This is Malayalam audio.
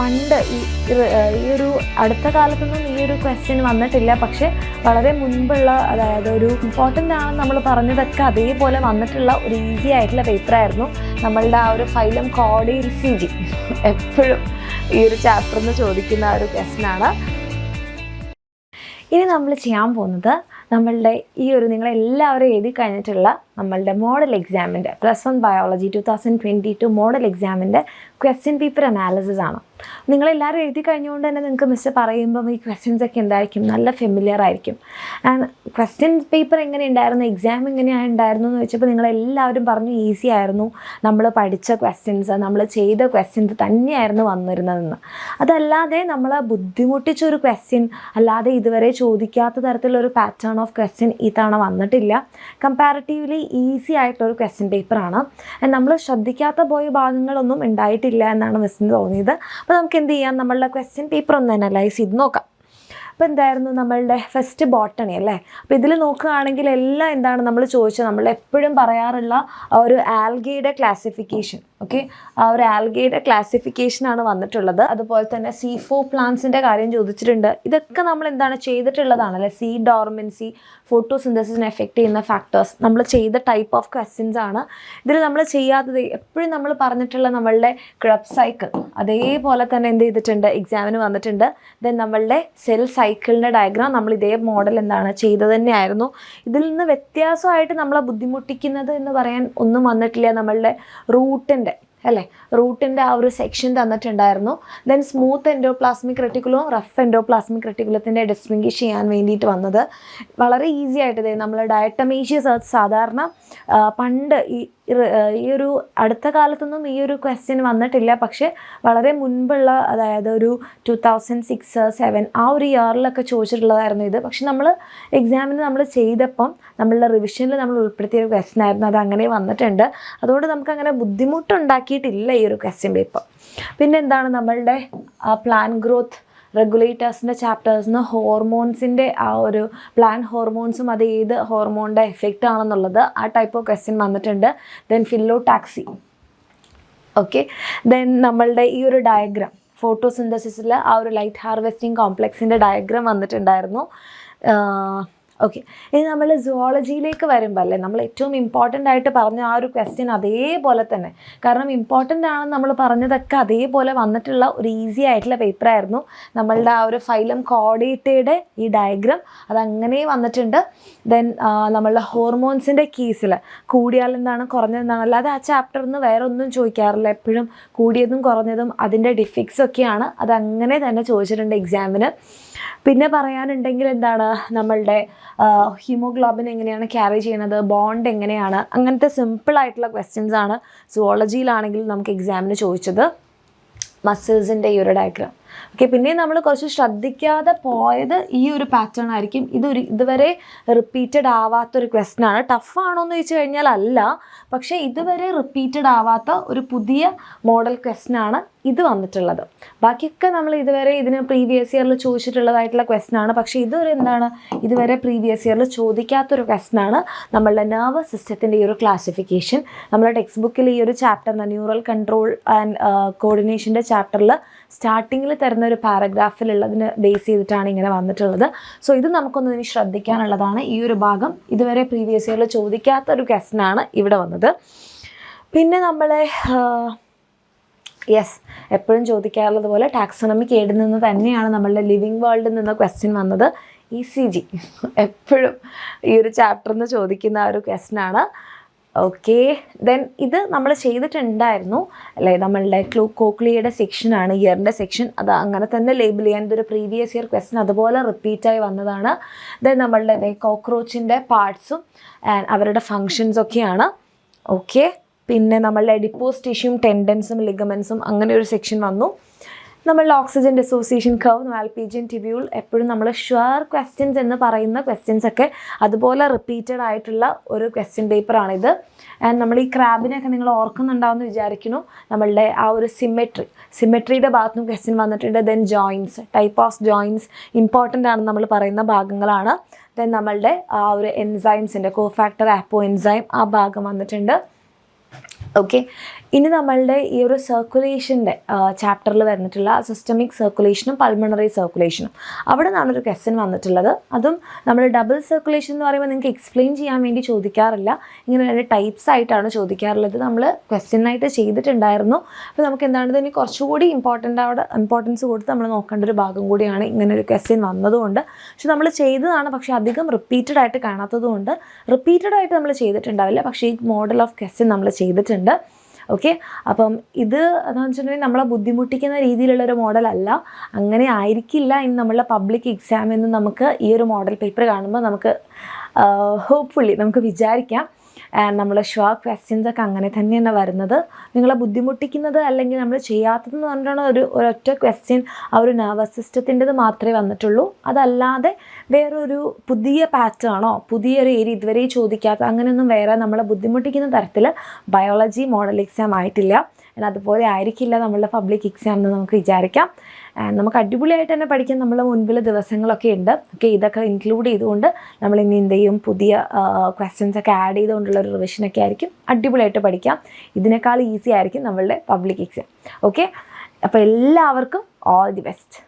പണ്ട് ഈ ഒരു അടുത്ത കാലത്തൊന്നും ഈ ഒരു ക്വസ്റ്റ്യൻ വന്നിട്ടില്ല, പക്ഷെ വളരെ മുൻപുള്ള, അതായത് ഒരു ഇമ്പോർട്ടൻ്റ് ആണെന്ന് നമ്മൾ പറഞ്ഞതൊക്കെ അതേപോലെ വന്നിട്ടുള്ള ഒരു ഈസി ആയിട്ടുള്ള പേപ്പറായിരുന്നു നമ്മളുടെ ആ ഒരു ഫൈലം കോഡ് CG. എപ്പോഴും ഈ ഒരു ചാപ്റ്ററിൽ നിന്ന് ചോദിക്കുന്ന ആ ഒരു ക്വസ്റ്റ്യനാണ്. ഇനി നമ്മൾ ചെയ്യാൻ പോകുന്നത് നമ്മളുടെ ഈ ഒരു നിങ്ങളെല്ലാവരും എഴുതി കഴിഞ്ഞിട്ടുള്ള നമ്മളുടെ മോഡൽ എക്സാമിൻ്റെ +1 ബയോളജി 2022 മോഡൽ എക്സാമിൻ്റെ ക്വസ്റ്റ്യൻ പേപ്പർ അനാലിസിസ് ആണ്. നിങ്ങളെല്ലാവരും എഴുതി കഴിഞ്ഞുകൊണ്ട് തന്നെ നിങ്ങൾക്ക് മിസ് പറയുമ്പം ഈ ക്വസ്റ്റ്യൻസ് ഒക്കെ എന്തായിരിക്കും, നല്ല ഫെമിലിയർ ആയിരിക്കും. ആൻഡ് ക്വസ്റ്റ്യൻ പേപ്പർ എങ്ങനെ ഉണ്ടായിരുന്നു, എക്സാം എങ്ങനെയാണ് ഉണ്ടായിരുന്നു എന്ന് വെച്ചപ്പോൾ നിങ്ങളെല്ലാവരും പറഞ്ഞു ഈസി ആയിരുന്നു, നമ്മൾ പഠിച്ച ക്വസ്റ്റ്യൻസ്, നമ്മൾ ചെയ്ത ക്വസ്റ്റ്യൻസ് തന്നെയായിരുന്നു വന്നിരുന്നതെന്ന്. അതല്ലാതെ നമ്മളെ ബുദ്ധിമുട്ടിച്ചൊരു ക്വസ്റ്റ്യൻ, അല്ലാതെ ഇതുവരെ ചോദിക്കാത്ത തരത്തിലൊരു പാറ്റേൺ ഓഫ് ക്വസ്റ്റ്യൻ ഈ തവണ വന്നിട്ടില്ല. കമ്പാരിറ്റീവ്ലി ഈസി ആയിട്ടുള്ളൊരു ക്വസ്റ്റ്യൻ പേപ്പറാണ്. നമ്മൾ ശ്രദ്ധിക്കാത്ത പോയ ഭാഗങ്ങളൊന്നും ഉണ്ടായിട്ടില്ല എന്നാണ് മിസ്സിന് തോന്നിയത്. അപ്പോൾ നമുക്ക് എന്ത് ചെയ്യാം, നമ്മളുടെ ക്വസ്റ്റ്യൻ പേപ്പർ ഒന്ന് അനലൈസ് ചെയ്ത് നോക്കാം. അപ്പോൾ എന്തായിരുന്നു നമ്മളുടെ ഫസ്റ്റ് ബോട്ടണി അല്ലേ. അപ്പോൾ ഇതിൽ നോക്കുകയാണെങ്കിൽ എല്ലാം എന്താണ് നമ്മൾ ചോദിച്ചത്, നമ്മൾ എപ്പോഴും പറയാറുള്ള ഒരു ആൽഗയുടെ ക്ലാസിഫിക്കേഷൻ. ഓക്കെ, ആ ഒരു ആൽഗയുടെ ക്ലാസിഫിക്കേഷനാണ് വന്നിട്ടുള്ളത്. അതുപോലെ തന്നെ C4 പ്ലാന്റ്സിൻ്റെ കാര്യം ചോദിച്ചിട്ടുണ്ട്. ഇതൊക്കെ നമ്മൾ എന്താണ് ചെയ്തിട്ടുള്ളതാണല്ലേ. സീഡ് ഡോർമൻസി, ഫോട്ടോസിന്തസിസിനെ എഫക്റ്റ് ചെയ്യുന്ന ഫാക്ടേഴ്സ് നമ്മൾ ചെയ്ത ടൈപ്പ് ഓഫ് ക്വസ്റ്റ്യൻസ് ആണ്. ഇതിൽ നമ്മൾ ചെയ്യാത്തത് എപ്പോഴും നമ്മൾ പറഞ്ഞിട്ടുള്ള നമ്മളുടെ ക്രെബ്സ് സൈക്കിൾ അതേപോലെ തന്നെ എന്ത് ചെയ്തിട്ടുണ്ട്, എക്സാമിന് വന്നിട്ടുണ്ട്. ദെൻ നമ്മളുടെ സെൽ സൈക്കിളിൻ്റെ ഡയഗ്രാം നമ്മൾ ഇതേ മോഡൽ എന്താണ് ചെയ്തത് തന്നെയായിരുന്നു. ഇതിൽ നിന്ന് വ്യത്യാസമായിട്ട് നമ്മളെ ബുദ്ധിമുട്ടിക്കുന്നത് എന്ന് പറയാൻ ഒന്നും വന്നിട്ടില്ല. നമ്മളുടെ റൂട്ടിൻ്റെ ആ ഒരു സെക്ഷൻ തന്നിട്ടുണ്ടായിരുന്നു. ദെൻ സ്മൂത്ത് എൻഡോപ്ലാസ്മിക് റെറ്റിക്കുലവും റഫ് എൻഡോപ്ലാസ്മിക് റെറ്റിക്കുലത്തിൻ്റെ ഡിസ്റ്റിങ്വിഷ് ചെയ്യാൻ വേണ്ടിയിട്ട് വന്നത് വളരെ ഈസി ആയിട്ട് നമ്മൾ ഡയറ്റമേഷ്യസ് സാധാരണ പണ്ട് ഈ ഒരു അടുത്ത കാലത്തൊന്നും ഈ ഒരു ക്വസ്റ്റ്യൻ വന്നിട്ടില്ല, പക്ഷെ വളരെ മുൻപുള്ള, അതായത് ഒരു 2006-07 ആ ഒരു ഇയറിലൊക്കെ ചോദിച്ചിട്ടുള്ളതായിരുന്നു ഇത്. പക്ഷെ നമ്മൾ എക്സാമിന് നമ്മൾ ചെയ്തപ്പം നമ്മളുടെ റിവിഷനിൽ നമ്മൾ ഉൾപ്പെടുത്തിയ ഒരു ക്വസ്റ്റ്യൻ ആയിരുന്നു, അത് അങ്ങനെ വന്നിട്ടുണ്ട്. അതുകൊണ്ട് നമുക്കങ്ങനെ ബുദ്ധിമുട്ടുണ്ടാക്കിയിട്ടില്ല ഈ ഒരു ക്വസ്റ്റ്യൻ പേപ്പർ. പിന്നെ എന്താണ് നമ്മളുടെ പ്ലാൻ ഗ്രോത്ത് റെഗുലേറ്റേഴ്സിൻ്റെ ചാപ്റ്റേഴ്സിന് ഹോർമോൺസിൻ്റെ ആ ഒരു പ്ലാൻ ഹോർമോൺസും അത് ഏത് ഹോർമോണിൻ്റെ എഫക്റ്റ് ആണെന്നുള്ളത് ആ ടൈപ്പ് ഓഫ് ക്വസ്റ്റ്യൻ വന്നിട്ടുണ്ട്. Then phyllotaxy. ഓക്കെ, ദെൻ നമ്മളുടെ ഈ ഒരു ഡയഗ്രാം ഫോട്ടോസിന്തസിസിൽ ആ ഒരു ലൈറ്റ് ഹാർവെസ്റ്റിംഗ് കോംപ്ലക്സിൻ്റെ ഡയഗ്രാം വന്നിട്ടുണ്ടായിരുന്നു. ഓക്കെ, ഇനി നമ്മൾ സുവോളജിയിലേക്ക് വരുമ്പോൾ അല്ലേ, നമ്മൾ ഏറ്റവും ഇമ്പോർട്ടൻ്റ് ആയിട്ട് പറഞ്ഞ ആ ഒരു ക്വസ്റ്റ്യൻ അതേപോലെ തന്നെ, കാരണം ഇമ്പോർട്ടൻ്റ് ആണെന്ന് നമ്മൾ പറഞ്ഞതൊക്കെ അതേപോലെ വന്നിട്ടുള്ള ഒരു ഈസി ആയിട്ടുള്ള പേപ്പറായിരുന്നു. നമ്മളുടെ ആ ഒരു ഫൈലം കോഡേറ്റയുടെ ഈ ഡയഗ്രാം അതങ്ങനെ വന്നിട്ടുണ്ട്. ദെൻ നമ്മളുടെ ഹോർമോൺസിൻ്റെ കേസിൽ കൂടിയാൽ എന്താണ്, കുറഞ്ഞതെന്താണ്, അല്ലാതെ ആ ചാപ്റ്ററിൽ നിന്ന് വേറെ ഒന്നും ചോദിക്കാറില്ല. എപ്പോഴും കൂടിയതും കുറഞ്ഞതും അതിൻ്റെ ഡിഫിക്സ് ഒക്കെയാണ്, അതങ്ങനെ തന്നെ ചോദിച്ചിട്ടുണ്ട് എക്സാമിന്. പിന്നെ പറയാനുണ്ടെങ്കിൽ എന്താണ്, നമ്മളുടെ ഹീമോഗ്ലോബിൻ എങ്ങനെയാണ് ക്യാരി ചെയ്യണത്, ബോണ്ട് എങ്ങനെയാണ്, അങ്ങനത്തെ സിമ്പിളായിട്ടുള്ള ക്വസ്റ്റ്യൻസ് ആണ് സുവോളജിയിലാണെങ്കിൽ നമുക്ക് എക്സാമിന് ചോദിച്ചത്. മസിൽസിൻ്റെ ഈ ഒരു ഡയഗ്രാം. ഓക്കെ, പിന്നെ നമ്മൾ കുറച്ച് ശ്രദ്ധിക്കാതെ പോയത് ഈ ഒരു പാറ്റേൺ ആയിരിക്കും. ഇതുവരെ റിപ്പീറ്റഡ് ആവാത്തൊരു ക്വസ്റ്റ്യൻ ആണ്. ടഫാണോ എന്ന് ചോദിച്ചു കഴിഞ്ഞാൽ അല്ല, പക്ഷേ ഇതുവരെ റിപ്പീറ്റഡ് ആവാത്ത ഒരു പുതിയ മോഡൽ ക്വസ്റ്റ്യൻ ആണ് ഇത് വന്നിട്ടുള്ളത്. ബാക്കിയൊക്കെ നമ്മൾ ഇതുവരെ ഇതിന് പ്രീവിയസ് ഇയറിൽ ചോദിച്ചിട്ടുള്ളതായിട്ടുള്ള ക്വസ്റ്റ്യൻ ആണ്. പക്ഷേ ഇതുവരെ പ്രീവിയസ് ഇയറിൽ ചോദിക്കാത്തൊരു ക്വസ്റ്റ്യൻ ആണ് നമ്മളുടെ നെർവസ് സിസ്റ്റത്തിൻ്റെ ഈ ഒരു ക്ലാസിഫിക്കേഷൻ. നമ്മുടെ ടെക്സ്റ്റ് ബുക്കിൽ ഈ ഒരു ചാപ്റ്ററിന് ന്യൂറൽ കൺട്രോൾ ആൻഡ് കോർഡിനേഷൻ്റെ ചാപ്റ്ററിൽ സ്റ്റാർട്ടിങ്ങിൽ തരുന്ന ഒരു പാരഗ്രാഫിലുള്ളതിന് ബേസ് ചെയ്തിട്ടാണ് ഇങ്ങനെ വന്നിട്ടുള്ളത്. സോ ഇത് നമുക്കൊന്ന് ഇനി ശ്രദ്ധിക്കാനുള്ളതാണ്. ഈ ഒരു ഭാഗം ഇതുവരെ പ്രീവിയസ് ഇയറിൽ ചോദിക്കാത്തൊരു ക്വസ്റ്റ്യൻ ആണ് ഇവിടെ വന്നത്. പിന്നെ നമ്മളെ എപ്പോഴും ചോദിക്കാറുള്ളത് പോലെ ടാക്സോണമിക് ഏഡിൽ നിന്ന് തന്നെയാണ് നമ്മളുടെ ലിവിങ് വേൾഡിൽ നിന്ന് ക്വസ്റ്റ്യൻ വന്നത്. ECG എപ്പോഴും ഈ ഒരു ചാപ്റ്ററിൽ നിന്ന് ചോദിക്കുന്ന ആ ഒരു ക്വസ്റ്റ്യൻ ആണ്. ഓക്കെ, ദെൻ ഇത് നമ്മൾ ചെയ്തിട്ടുണ്ടായിരുന്നു അല്ലേ, നമ്മളുടെ കോക്ലിയയുടെ സെക്ഷനാണ്, ഇയറിൻ്റെ സെക്ഷൻ. അത് അങ്ങനെ തന്നെ ലേബിൾ ചെയ്യാൻ, ഇതൊരു പ്രീവിയസ് ഇയർ ക്വസ്റ്റ്യൻ അതുപോലെ റിപ്പീറ്റായി വന്നതാണ്. ദെൻ നമ്മളുടെ കോക്രോച്ചിൻ്റെ പാർട്സും അവരുടെ ഫങ്ഷൻസൊക്കെയാണ്. ഓക്കെ, പിന്നെ നമ്മളുടെ എഡിപ്പോസ് ടിഷ്യൂം ടെൻഡൻസും ലിഗമെൻസും അങ്ങനെ ഒരു സെക്ഷൻ വന്നു. നമ്മളുടെ oxygen dissociation curve, Malpighian tubule, എപ്പോഴും നമ്മൾ ഷുവർ ക്വസ്റ്റ്യൻസ് എന്ന് പറയുന്ന ക്വസ്റ്റ്യൻസ് ഒക്കെ അതുപോലെ റിപ്പീറ്റഡ് ആയിട്ടുള്ള ഒരു ക്വസ്റ്റ്യൻ പേപ്പറാണിത്. ആൻഡ് നമ്മൾ ഈ ക്രാബിനെയൊക്കെ നിങ്ങൾ ഓർക്കുന്നുണ്ടാവുമെന്ന് വിചാരിക്കുന്നു. നമ്മളുടെ ആ ഒരു സിമെട്രിയുടെ ഭാഗത്തുനിന്ന് ക്വസ്റ്റ്യൻ വന്നിട്ടുണ്ട്. Then joints, type of joints important ആണെന്ന് നമ്മൾ പറയുന്ന ഭാഗങ്ങളാണ്. ദെൻ നമ്മളുടെ ആ ഒരു എൻസൈംസിൻ്റെ കോഫാക്ടർ, ആപ്പോ എൻസൈം, ആ ഭാഗം വന്നിട്ടുണ്ട്. ഓക്കെ, ഇനി നമ്മളുടെ ഈ ഒരു സർക്കുലേഷൻ്റെ ചാപ്റ്ററിൽ വന്നിട്ടുള്ള സിസ്റ്റമിക് സർക്കുലേഷനും പൾമണറി സർക്കുലേഷനും അവിടെ നിന്നാണ് ഒരു ക്വസ്റ്റ്യൻ വന്നിട്ടുള്ളത്. അതും നമ്മൾ ഡബിൾ സർക്കുലേഷൻ എന്ന് പറയുമ്പോൾ നിങ്ങൾക്ക് എക്സ്പ്ലെയിൻ ചെയ്യാൻ വേണ്ടി ചോദിക്കാറില്ല, ഇങ്ങനെ 2 ടൈപ്സ് ആയിട്ടാണ് ചോദിക്കാറുള്ളത്. നമ്മൾ ക്വസ്റ്റ്യനായിട്ട് ചെയ്തിട്ടുണ്ടായിരുന്നു. അപ്പോൾ നമുക്ക് എന്താണ് ഇതിന് കുറച്ചുകൂടി ഇമ്പോർട്ടൻസ് കൊടുത്ത് നമ്മൾ നോക്കേണ്ട ഒരു ഭാഗം കൂടിയാണ് ഇങ്ങനെ ഒരു ക്വസ്റ്റ്യൻ വന്നതുകൊണ്ട്. പക്ഷെ നമ്മൾ ചെയ്തതാണ്, പക്ഷേ അധികം റിപ്പീറ്റഡ് ആയിട്ട് കാണാത്തതുകൊണ്ട് റിപ്പീറ്റഡ് ആയിട്ട് നമ്മൾ ചെയ്തിട്ടുണ്ടാവില്ല, പക്ഷേ ഈ മോഡൽ ഓഫ് ക്വസ്റ്റ്യൻ നമ്മൾ ചെയ്തിട്ടുണ്ട്. ഓക്കെ, അപ്പം ഇത് എന്താണെന്ന് വെച്ചിട്ടുണ്ടെങ്കിൽ നമ്മളെ ബുദ്ധിമുട്ടിക്കുന്ന രീതിയിലുള്ളൊരു മോഡലല്ല, അങ്ങനെ ആയിരിക്കില്ല ഇനി നമ്മളുടെ പബ്ലിക് എക്സാമിൽ നമുക്ക് ഈ ഒരു മോഡൽ പേപ്പർ കാണുമ്പോൾ നമുക്ക് ഹോപ്പ്ഫുള്ളി നമുക്ക് വിചാരിക്കാം നമ്മൾ ഷുവർ ക്വസ്റ്റ്യൻസൊക്കെ അങ്ങനെ തന്നെയാണ് വരുന്നത്. നിങ്ങളെ ബുദ്ധിമുട്ടിക്കുന്നത് അല്ലെങ്കിൽ നമ്മൾ ചെയ്യാത്തതെന്ന് പറഞ്ഞിട്ടാണ് ഒരൊറ്റ ക്വസ്റ്റ്യൻ ആ ഒരു നെർവസ് സിസ്റ്റത്തിൻ്റെത് മാത്രമേ വന്നിട്ടുള്ളൂ. അതല്ലാതെ വേറൊരു പുതിയ പാറ്റേണോ പുതിയൊരു ഏരിയ ഇതുവരെ ചോദിക്കാത്ത അങ്ങനെയൊന്നും വേറെ നമ്മളെ ബുദ്ധിമുട്ടിക്കുന്ന തരത്തിൽ ബയോളജി മോഡൽ എക്സാം ആയിട്ടില്ല. അതുപോലെ ആയിരിക്കില്ല നമ്മളുടെ പബ്ലിക് എക്സാം എന്ന് നമുക്ക് വിചാരിക്കാം. നമുക്ക് അടിപൊളിയായിട്ട് തന്നെ പഠിക്കാൻ നമ്മളെ മുൻപിൽ ദിവസങ്ങളൊക്കെ ഉണ്ട്. ഓക്കെ, ഇതൊക്കെ ഇൻക്ലൂഡ് ചെയ്തുകൊണ്ട് നമ്മൾ ഇനി എന്ത് ചെയ്യും, പുതിയ ക്വസ്റ്റ്യൻസൊക്കെ ആഡ് ചെയ്തുകൊണ്ടുള്ള ഒരു റിവിഷനൊക്കെ ആയിരിക്കും. അടിപൊളിയായിട്ട് പഠിക്കാം. ഇതിനേക്കാൾ ഈസി ആയിരിക്കും നമ്മളുടെ പബ്ലിക് എക്സാം. ഓക്കെ, അപ്പോൾ എല്ലാവർക്കും ഓൾ ദി ബെസ്റ്റ്.